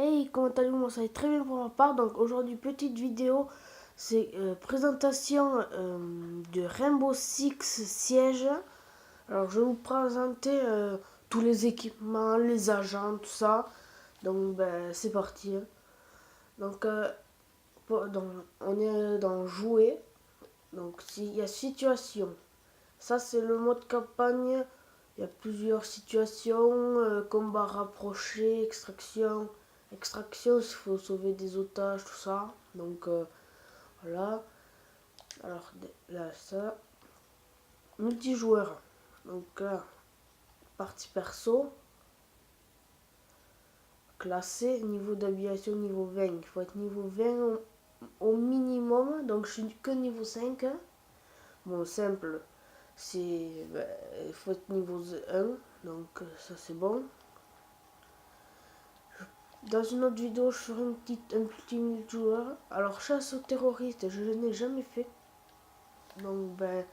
Hey, comment allez-vous? Moi, ça va très bien pour ma part. Donc aujourd'hui, petite vidéo, c'est présentation de Rainbow Six Siege. Alors je vais vous présenter tous les équipements, les agents, tout ça. Donc ben, c'est parti, hein. Donc, on est dans jouer. Donc il y a situation. Ça c'est le mode campagne. Il y a plusieurs situations, combat rapproché, extraction. Extraction, il faut sauver des otages, tout ça. Donc voilà. Alors là, ça. Multijoueur. Donc là, partie perso. Classé, niveau d'habillation niveau 20. Il faut être niveau 20 au minimum. Donc je suis que niveau 5. Bon, simple. C'est, ben, il faut être niveau 1. Donc ça c'est bon. Dans une autre vidéo, je ferai un petit multijoueur. Alors, chasse aux terroristes, je ne l'ai jamais fait. Donc, ben,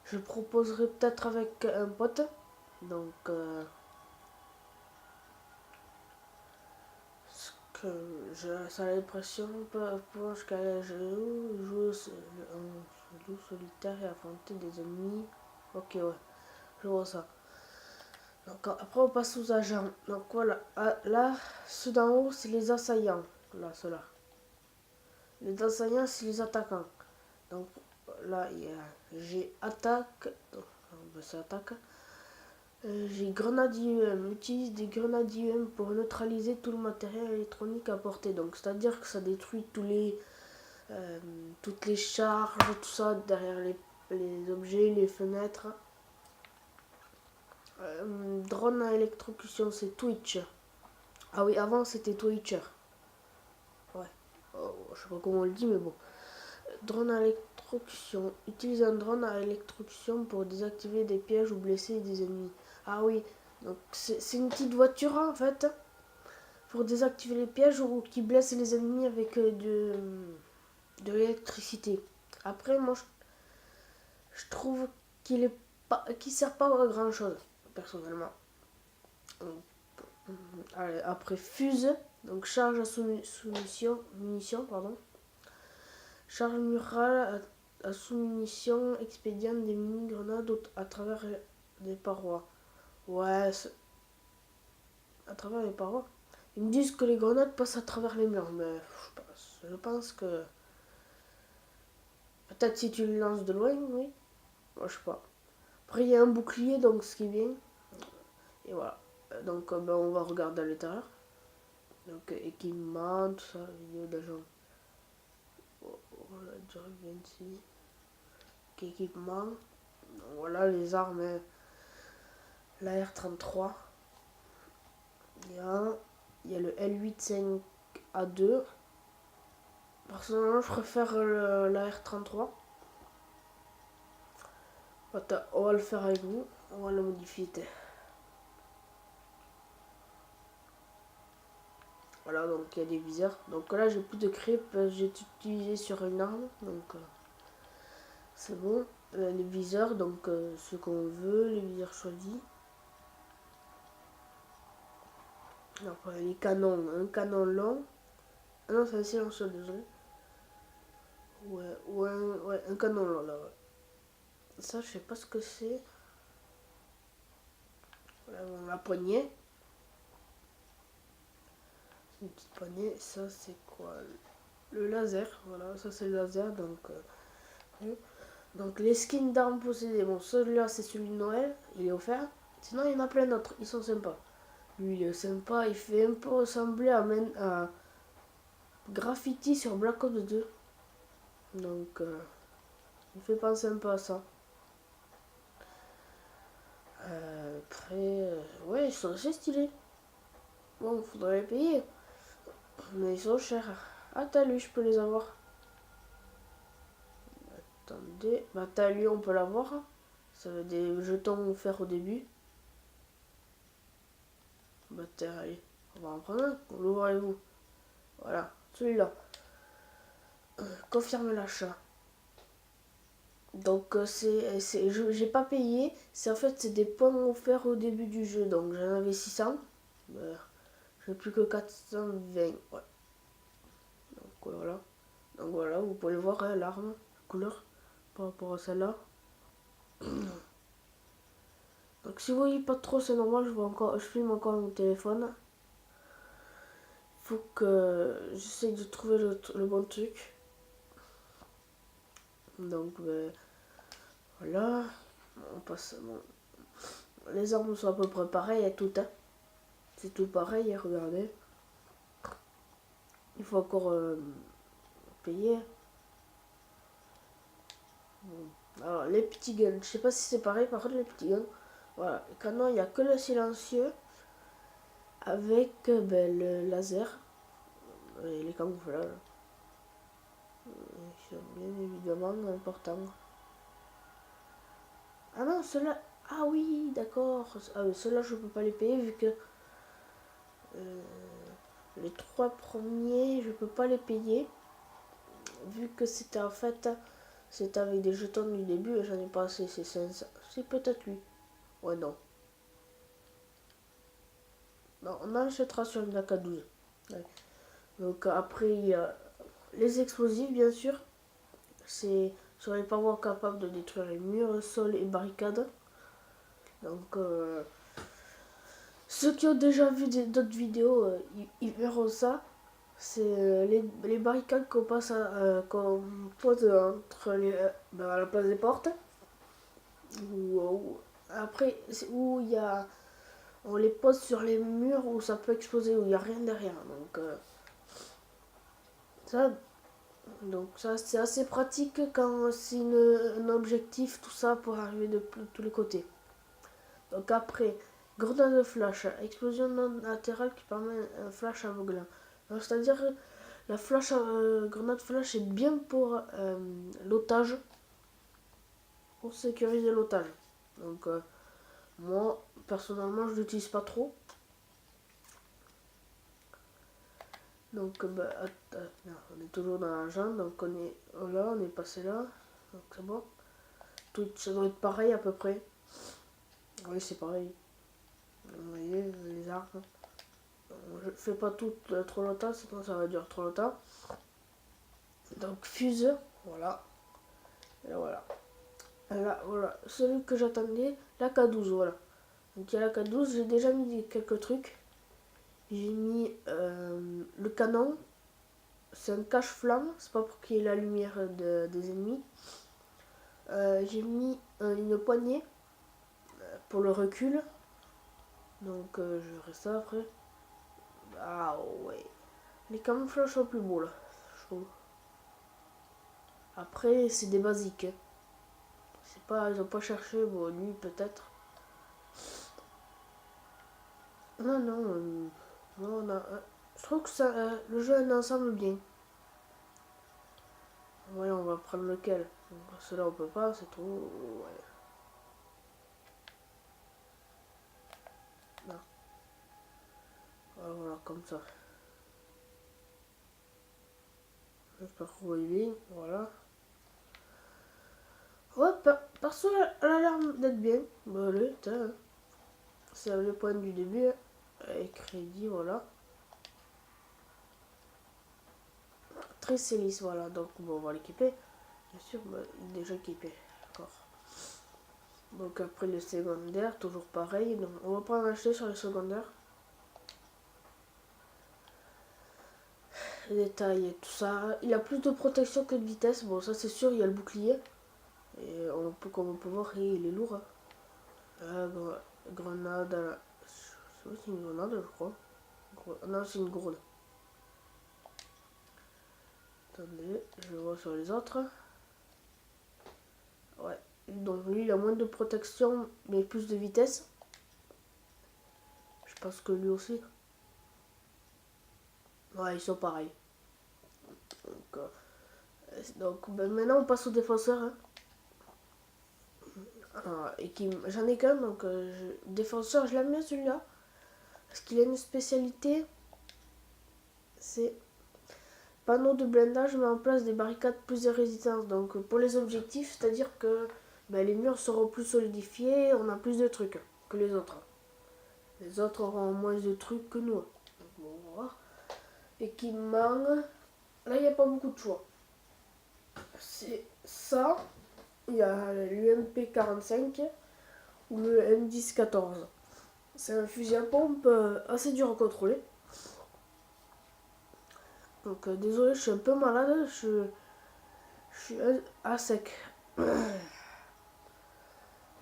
je proposerai peut-être avec un pote. Donc, ce que ça a l'impression, je joue en loup solitaire et affronter des ennemis. Ok, ouais, je vois ça. Donc, après, on passe aux agents. Donc, voilà. Ah, là, ceux d'en haut, c'est les assaillants. Là, ceux-là. Les assaillants, c'est les attaquants. Donc là, j'ai attaque. Donc, c'est attaque. J'ai grenade IEM. Utilise des grenades IEM pour neutraliser tout le matériel électronique à portée. Donc c'est-à-dire que ça détruit toutes les charges, tout ça derrière les objets, les fenêtres. Drone à électrocution, c'est Twitch. Ah oui, avant c'était Twitcher. Ouais. Oh, je sais pas comment on le dit, mais bon. Drone à électrocution. Utilise un drone à électrocution pour désactiver des pièges ou blesser des ennemis. Ah oui, donc c'est une petite voiture en fait pour désactiver les pièges ou qui blesse les ennemis avec de l'électricité. Après, moi je trouve qu'il sert pas à grand chose personnellement. Allez, après fuse, donc charge à munitions, pardon. Charge murale à sous-munitions expédient des mini-grenades à travers des parois. Ouais, à travers les parois. Ils me disent que les grenades passent à travers les murs, mais je pense que... Peut-être si tu les lances de loin, oui. Moi, je sais pas. Après, il y a un bouclier, donc ce qui est bien. Et voilà. Donc, ben, on va regarder à l'intérieur. Donc, équipement, tout ça, vidéo d'agent. Voilà, direct 26. Équipement. Donc, voilà, les armes. La R33. Il y a le L85A2. Personnellement, je préfère la R33. Attends, on va le faire avec vous. On va le modifier. Voilà, donc il y a des viseurs. Donc là, j'ai plus de creep. J'ai utilisé sur une arme. Donc c'est bon. Les viseurs, donc ce qu'on veut. Les viseurs choisis. Après, les canons. Un canon long. Ah non, c'est un silencieux, désolé. Ouais, un canon long là, ouais. Ça, je sais pas ce que c'est. Voilà, bon, la poignée. Une petite poignée. Ça, c'est quoi? Le laser. Voilà, ça, c'est le laser. Donc les skins d'armes possédées. Bon, celui-là, c'est celui de Noël. Il est offert. Sinon, il y en a plein d'autres. Ils sont sympas. Lui, il est sympa. Il fait un peu ressembler à Graffiti sur Black Ops 2. Donc, il fait penser un peu à ça. Après, ouais, ils sont assez stylés. Bon, faudrait les payer. Mais ils sont chers. Ah, t'as lui, je peux les avoir. Attendez. Bah, t'as lui, on peut l'avoir. Ça veut des jetons offerts au début. Bah, allez. On va en prendre un. L'ouvrez-vous. Voilà, celui-là. Confirme l'achat. Donc j'ai pas payé. C'est en fait c'est des points offerts au début du jeu. Donc j'en avais 600. J'ai plus que 420. Ouais. Donc voilà. Donc voilà, vous pouvez voir hein, l'arme, couleur par rapport à celle-là. Donc si vous voyez pas trop, c'est normal, je filme encore mon téléphone. Il faut que j'essaye de trouver le bon truc. Donc voilà. On passe. Bon. Les armes sont à peu près pareilles à toutes. Hein. C'est tout pareil, regardez. Il faut encore payer. Bon. Alors les petits guns, je sais pas si c'est pareil, par contre les petits guns. Voilà, le canon, il n'y a que le silencieux avec le laser et les camouflages. Ils sont bien évidemment importants. Ah non, ceux-là. Ah oui, d'accord. Ah, ceux-là, je peux pas les payer vu que les 3 premiers, je peux pas les payer. Vu que c'était en fait. C'était avec des jetons du début et j'en ai pas assez. C'est 500. C'est peut-être lui. Ouais, non. Non, on achètera sur une AK-12. Ouais. Donc après, il y a les explosifs, bien sûr. Sur les parois capables de détruire les murs, sols et barricades. Donc, ceux qui ont déjà vu d'autres vidéos, ils verront ça. C'est les barricades qu'on pose entre à la place des portes. Après, où il y a, on les pose sur les murs où ça peut exploser, où il n'y a rien derrière. Ça, Donc ça c'est assez pratique quand c'est un objectif, tout ça pour arriver de tous les côtés. Donc après, grenade de flash, explosion non latérale qui permet un flash aveuglant. C'est-à-dire la grenade flash est bien pour l'otage, pour sécuriser l'otage. Donc moi personnellement je l'utilise pas trop. Donc on est toujours dans l'argent, donc on est là, on est passé là, donc c'est bon. Tout, ça doit être pareil à peu près. Oui, c'est pareil. Vous voyez, les armes. Je fais pas tout trop longtemps, sinon ça va durer trop longtemps. Donc fuse, voilà. Et là, voilà. Et là, voilà. Celui que j'attendais, la K12, voilà. Donc il y a la K12, j'ai déjà mis quelques trucs. J'ai mis le canon. C'est un cache-flamme, c'est pas pour qu'il y ait la lumière des ennemis. J'ai mis une poignée pour le recul. Donc je verrai ça après. Ah ouais. Les camouflages sont plus beaux là, je trouve. Après c'est des basiques. Hein. C'est pas, ils ont pas cherché, bon lui peut-être. Non non, non on a, je trouve que ça, le jeu a un ensemble bien. Ouais, on va prendre lequel. Celui-là on peut pas, c'est trop. Ouais. Non. Voilà, comme ça. J'espère que vous voyez bien, voilà. Ouais, perso, elle a l'air d'être bien. Bah, allez, c'est le point du début. Et crédit, voilà. Très lisse, voilà. Donc, bon, on va l'équiper. Bien sûr, bah, il est déjà équipé. D'accord. Donc, après, le secondaire, toujours pareil. Donc, on va pas en acheter sur les secondaires. Les détails et tout ça. Il a plus de protection que de vitesse. Bon, ça, c'est sûr, il y a le bouclier. Et comme on peut voir, il est lourd. Hein. Grenade. C'est une grenade, je crois. Non, c'est une gourde. Attendez, je vois sur les autres. Ouais. Donc lui, il a moins de protection, mais plus de vitesse. Je pense que lui aussi. Ouais, ils sont pareils. Donc maintenant, on passe au défenseur. Hein. J'en ai qu'un, donc défenseur, je l'aime bien celui-là. Parce qu'il a une spécialité. C'est panneau de blindage met en place des barricades plus de résistance. Donc pour les objectifs, c'est-à-dire que les murs seront plus solidifiés, on a plus de trucs que les autres. Les autres auront moins de trucs que nous. Donc, on va voir. Équipement, là il n'y a pas beaucoup de choix. C'est ça, il y a l'UMP 45 ou le M1014. C'est un fusil à pompe assez dur à contrôler. Donc désolé, je suis un peu malade, je suis à sec.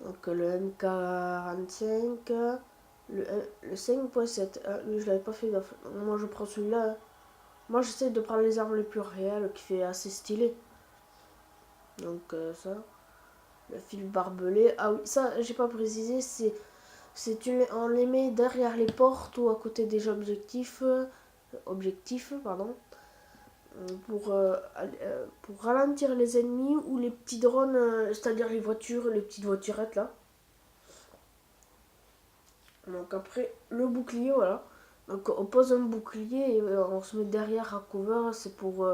Donc le M45, le 5.7, lui je l'avais pas fait gaffe. Moi je prends celui-là. Moi j'essaie de prendre les armes les plus réelles qui fait assez stylé. Donc ça, le fil barbelé. Ah oui, ça j'ai pas précisé, on les met derrière les portes ou à côté des objectifs, pardon, pour ralentir les ennemis ou les petits drones, c'est-à-dire les voitures, les petites voiturettes là. Donc après le bouclier, voilà. Donc on pose un bouclier et on se met derrière à cover, c'est pour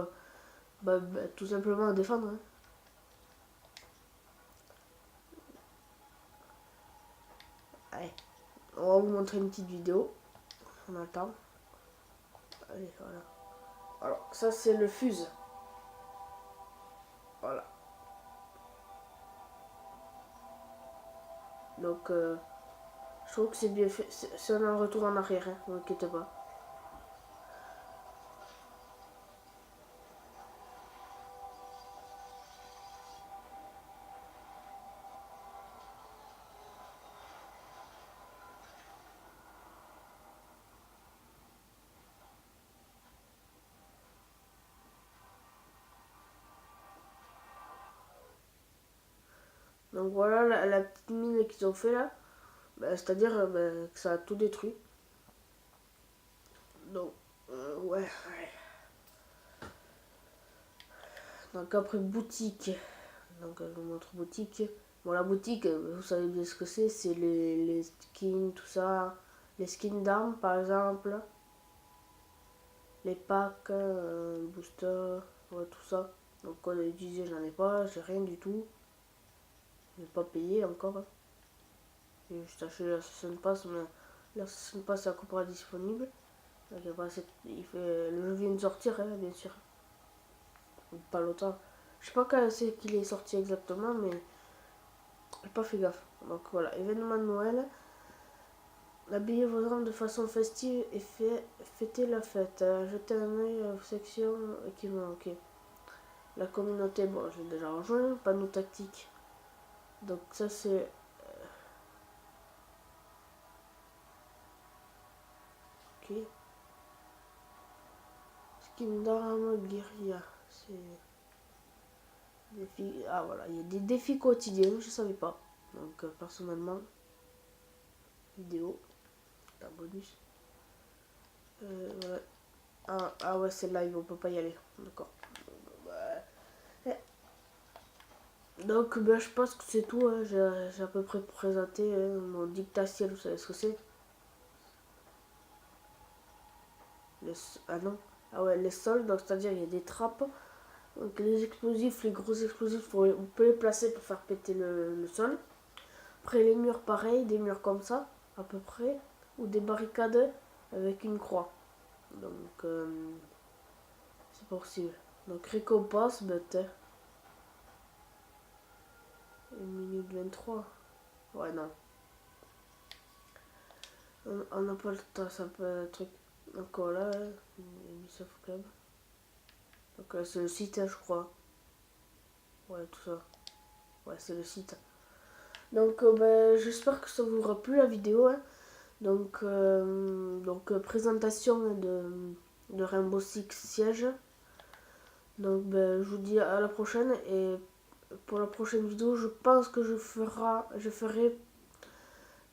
tout simplement défendre. Hein. Allez, on va vous montrer une petite vidéo. On attend. Allez, voilà. Alors ça c'est le fuse. Voilà. Donc je trouve que c'est bien fait. C'est un retour en arrière, hein, ne vous inquiétez pas. Donc voilà la petite mine qu'ils ont fait là. C'est-à-dire que ça a tout détruit. Donc ouais. Donc après boutique. Donc je vous montre boutique. Bon la boutique, vous savez bien ce que c'est les skins, tout ça. Les skins d'armes par exemple. Les packs, booster, ouais, tout ça. Donc code à utiliser, j'en ai pas, j'ai rien du tout. J'ai pas payé encore. Hein. J'ai juste acheté l'Assassin Pass, mais l'Assassin Pass est encore pas disponible. Donc, le jeu vient de sortir, hein, bien sûr. Pas longtemps. Je sais pas quand c'est qu'il est sorti exactement, mais j'ai pas fait gaffe. Donc voilà, événement de Noël. Habillez vos armes de façon festive et fêtez la fête. Jetez un œil à section équipement, ok. La communauté, bon, j'ai déjà rejoint. Panneau tactique. Donc ça c'est... ok. Skin d'armes, guérilla. C'est... défi... ah voilà, il y a des défis quotidiens, je savais pas. Donc personnellement, vidéo, un bonus. Voilà. Ah ouais, c'est live, on peut pas y aller. D'accord. Donc je pense que c'est tout. Hein. J'ai à peu près présenté mon dictatiel, vous savez ce que c'est. Ah non. Ah ouais, les sols, donc c'est-à-dire il y a des trappes. Donc les explosifs, les gros explosifs, vous pouvez les placer pour faire péter le sol. Après les murs, pareil, des murs comme ça, à peu près. Ou des barricades avec une croix. Donc c'est possible. Donc récompense, 1 minute 23. Ouais, non. On n'a pas le temps, ça peut être un truc. Donc voilà, Ubisoft Club. Donc c'est le site, hein, je crois. Ouais, tout ça. Ouais, c'est le site. Donc j'espère que ça vous aura plu la vidéo. Hein. Donc présentation de Rainbow Six Siege. Donc je vous dis à la prochaine. Et pour la prochaine vidéo, je pense que je ferai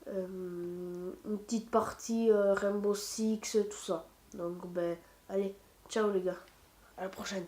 une petite partie Rainbow Six, tout ça. Donc allez, ciao les gars, à la prochaine.